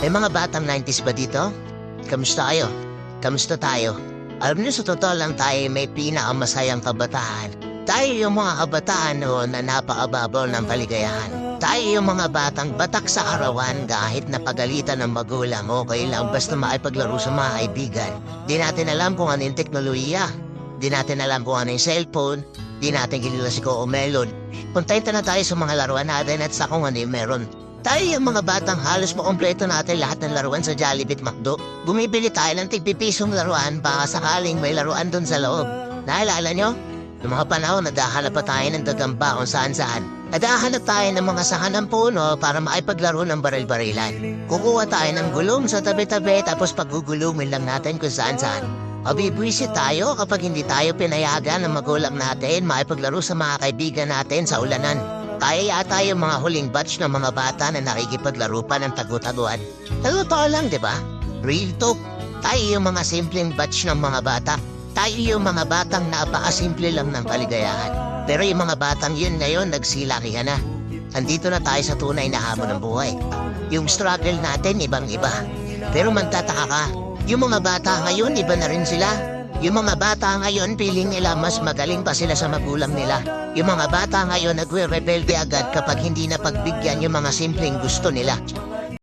May mga batang 90s ba dito? Kamusta kayo? Kamusta tayo? Alam niyo sa totoo lang tayo may pinakamasayang kabataan. Tayo yung mga kabataan noon na napakababaw ng kaligayahan. Tayo yung mga batang batak sa arawan kahit napagalitan ng magulang okay lang basta maipaglaro sa mga kaibigan. Di natin alam kung ano yung teknolohiya. Di natin alam kung ano yung cellphone. Di natin kilala si Coco Melon. Kontento na tayo sa mga laruan natin at sa kung ano yung meron. Tayo yung mga batang halos makompleto natin lahat ng laruan sa Jollibee at McDo. Bumibili tayo ng tig-pipisong laruan baka sakaling may laruan doon sa loob. Naalala nyo? Noong mga panahon, nadahanap pa tayo ng gagamba kung saan-saan. Nadahanap tayo ng mga sahan ng puno para maipaglaro ng baril-barilan. Kukuha tayo ng gulong sa tabi-tabi tapos pagugulumin lang natin kung saan-saan. Mabibwisit tayo kapag hindi tayo pinayagan ng magulang natin maipaglaro sa mga kaibigan natin sa ulanan. Tayo yata yung mga huling batch ng mga bata na nakikipaglaro pa ng tagu-taguan. Totoo lang, di ba? Real talk. Tayo yung mga simpleng batch ng mga bata. Tayo yung mga batang napakasimple lang ng kaligayahan. Pero yung mga batang yun ngayon, nagsilaki na. Nandito na tayo sa tunay na hamon ng buhay. Yung struggle natin, ibang-iba. Pero magtataka ka, yung mga bata ngayon, iba na rin sila. Yung mga bata ngayon, feeling nila mas magaling pa sila sa magulang nila. Yung mga bata ngayon, nagre-rebelde agad kapag hindi na pagbigyan yung mga simpleng gusto nila.